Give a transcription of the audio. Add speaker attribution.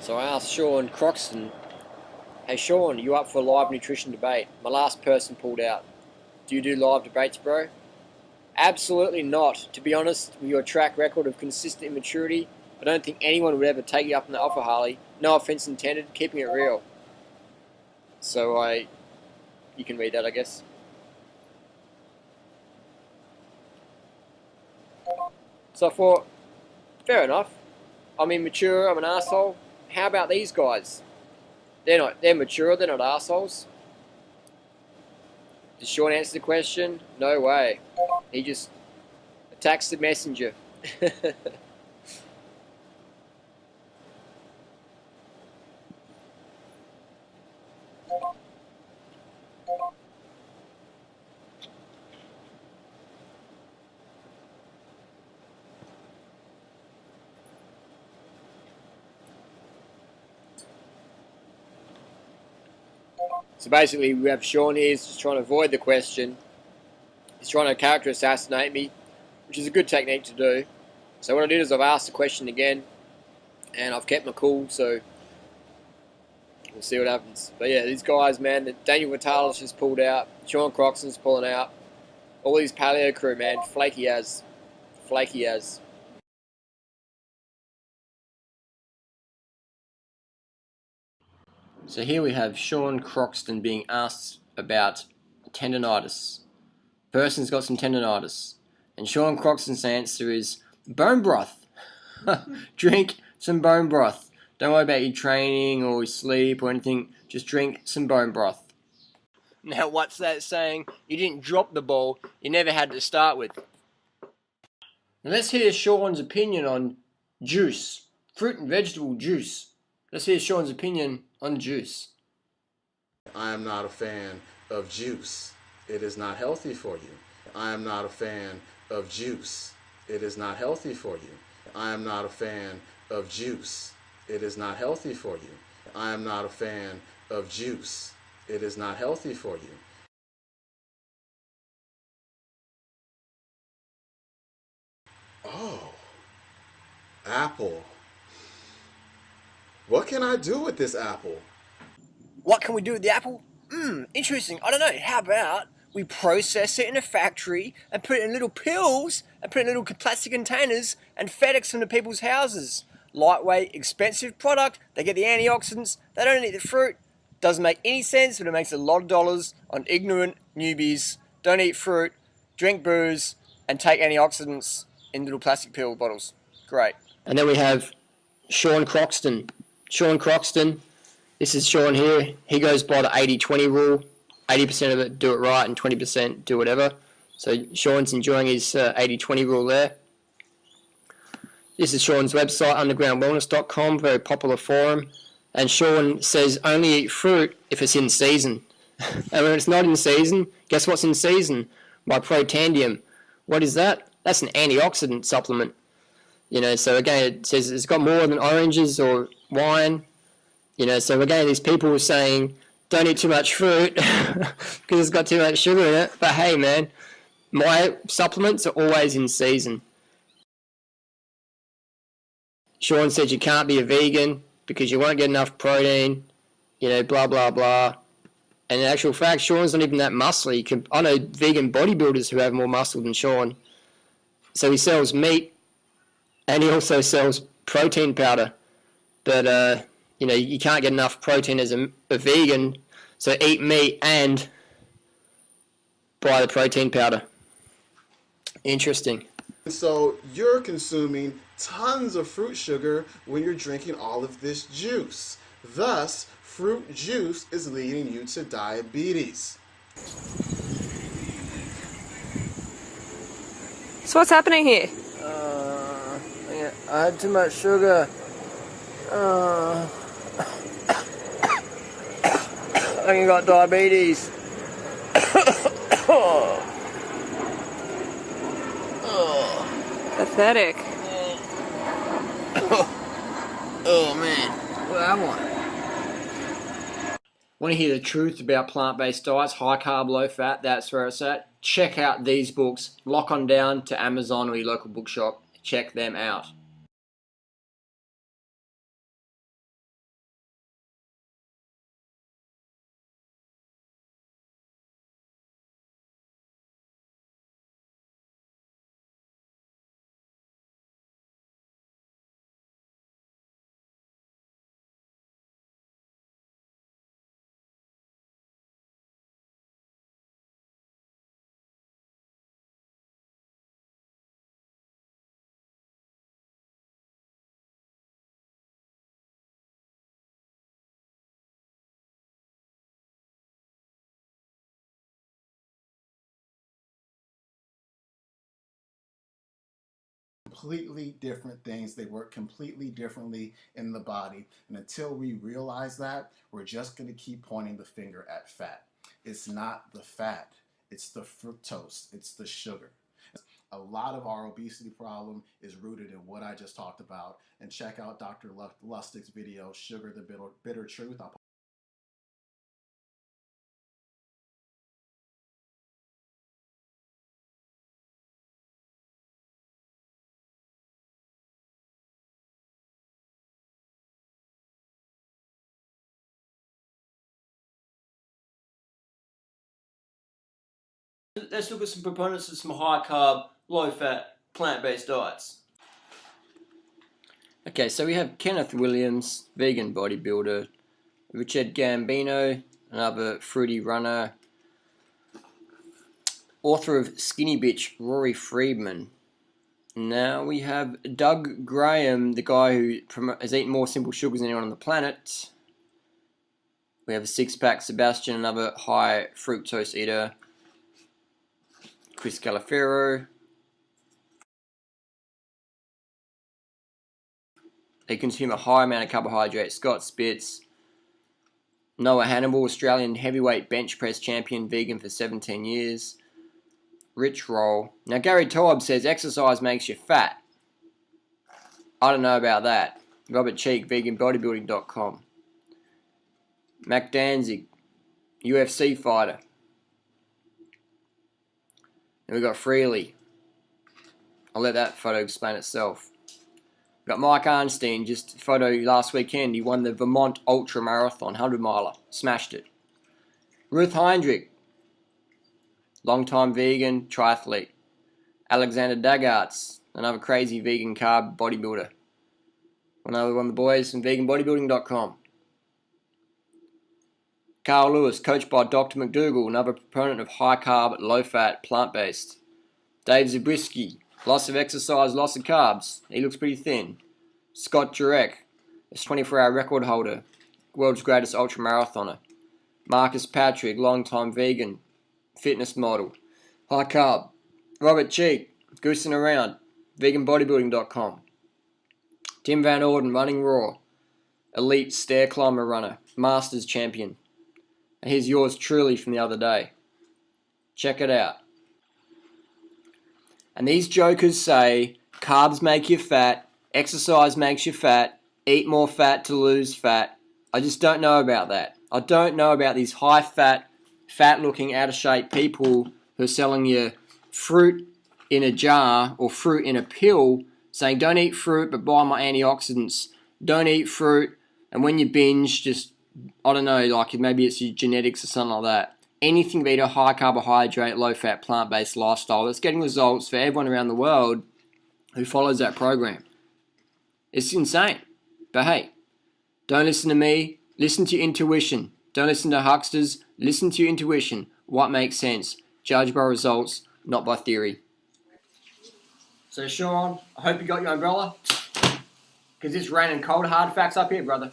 Speaker 1: So I asked Sean Croxton, hey Sean, you up for a live nutrition debate? My last person pulled out. Do you do live debates, bro? Absolutely not. To be honest, with your track record of consistent immaturity, I don't think anyone would ever take you up on the offer, Harley. No offense intended, keeping it real. So you can read that, I guess. So I thought, fair enough. I'm immature, I'm an asshole. How about these guys? They're mature, they're not assholes. Did Sean answer the question? No way. He just attacks the messenger. So basically we have Sean here, he's just trying to avoid the question. He's trying to character assassinate me, which is a good technique to do. So what I did is I've asked the question again, and I've kept my cool, so we'll see what happens. But yeah, these guys, man, Daniel Vitalis just pulled out, Sean Croxton's pulling out, all these paleo crew, man, flaky as. Flaky as. So here we have Sean Croxton being asked about tendonitis. Person's got some tendonitis. And Sean Croxton's answer is bone broth. Drink some bone broth. Don't worry about your training or your sleep or anything. Just drink some bone broth. Now what's that saying? You didn't drop the ball. You never had to start with. Now let's hear Sean's opinion on juice. Fruit and vegetable juice. Let's hear Sean's opinion on juice.
Speaker 2: I am not a fan of juice. It is not healthy for you. I am not a fan of juice. It is not healthy for you. I am not a fan of juice. It is not healthy for you. I am not a fan of juice. It is not healthy for you. Oh, apple. What can I do with this apple?
Speaker 1: What can we do with the apple? Interesting. I don't know. How about we process it in a factory and put it in little pills and put it in little plastic containers and FedEx them to people's houses. Lightweight, expensive product. They get the antioxidants. They don't eat the fruit. Doesn't make any sense, but it makes a lot of dollars on ignorant newbies. Don't eat fruit, drink booze, and take antioxidants in little plastic pill bottles. Great. And then we have Sean Croxton. Sean Croxton. This is Sean here. He goes by the 80-20 rule. 80% of it do it right and 20% do whatever. So Sean's enjoying his 80-20 rule there. This is Sean's website, undergroundwellness.com, very popular forum. And Sean says only eat fruit if it's in season. And when it's not in season, guess what's in season? My Protandium. What is that? That's an antioxidant supplement. You know, so again, it says it's got more than oranges or wine. You know, so again, these people are saying, don't eat too much fruit because it's got too much sugar in it. But hey, man, my supplements are always in season. Sean said you can't be a vegan because you won't get enough protein, you know, blah, blah, blah. And in actual fact, Sean's not even that muscly. I know vegan bodybuilders who have more muscle than Sean. So he sells meat and he also sells protein powder. But, you know, you can't get enough protein as a vegan, so eat meat and buy the protein powder. Interesting.
Speaker 2: So you're consuming tons of fruit sugar when you're drinking all of this juice. Thus, fruit juice is leading you to diabetes.
Speaker 3: So what's happening here?
Speaker 1: I had too much sugar. I think I got diabetes.
Speaker 3: Pathetic.
Speaker 1: Oh man, what I want to hear the truth about plant-based diets, high carb, low fat, that's where it's at. Check out these books. Lock on down to Amazon or your local bookshop. Check them out.
Speaker 2: Completely different things. They work completely differently in the body. And until we realize that, we're just going to keep pointing the finger at fat. It's not the fat, it's the fructose, it's the sugar. A lot of our obesity problem is rooted in what I just talked about. And check out Dr. Lustig's video, Sugar the Bitter Truth.
Speaker 1: Let's look at some proponents of some high carb, low fat, plant-based diets. Okay, so we have Kenneth Williams, vegan bodybuilder, Richard Gambino, another fruity runner, author of Skinny Bitch, Rory Friedman. Now we have Doug Graham, the guy who has eaten more simple sugars than anyone on the planet. We have a six-pack Sebastian, another high fructose eater. Chris Calafero. They consume a high amount of carbohydrates. Scott Spitz. Noah Hannibal, Australian heavyweight bench press champion, vegan for 17 years. Rich Roll. Now Gary Taub says exercise makes you fat. I don't know about that. Robert Cheek, veganbodybuilding.com. Mac Danzig, UFC fighter. And we've got Freely. I'll let that photo explain itself. We've got Mike Arnstein, just a photo last weekend. He won the Vermont Ultra Marathon, 100 miler. Smashed it. Ruth Heinrich, long-time vegan triathlete. Alexander Dagarts, another crazy vegan carb bodybuilder. Another one of the boys from veganbodybuilding.com. Carl Lewis, coached by Dr. McDougall, another proponent of high-carb, low-fat, plant-based. Dave Zabriskie, loss of exercise, loss of carbs. He looks pretty thin. Scott Jurek, a 24-hour record holder, world's greatest ultramarathoner. Marcus Patrick, long-time vegan, fitness model. High-carb. Robert Cheek, goosing around, veganbodybuilding.com. Tim Van Orden, running raw, elite stair climber runner, masters champion. And here's yours truly from the other day. Check it out. And these jokers say carbs make you fat, exercise makes you fat, eat more fat to lose fat. I just don't know about that. I don't know about these high-fat, fat-looking, out-of-shape people who are selling you fruit in a jar or fruit in a pill, saying don't eat fruit but buy my antioxidants. Don't eat fruit, and when you binge, just, I don't know, like maybe it's your genetics or something like that. Anything but a high carbohydrate, low fat, plant-based lifestyle that's getting results for everyone around the world who follows that program. It's insane. But hey, don't listen to me. Listen to your intuition. Don't listen to hucksters. Listen to your intuition. What makes sense? Judge by results, not by theory. So Sean, I hope you got your umbrella, because it's raining cold hard facts up here, brother.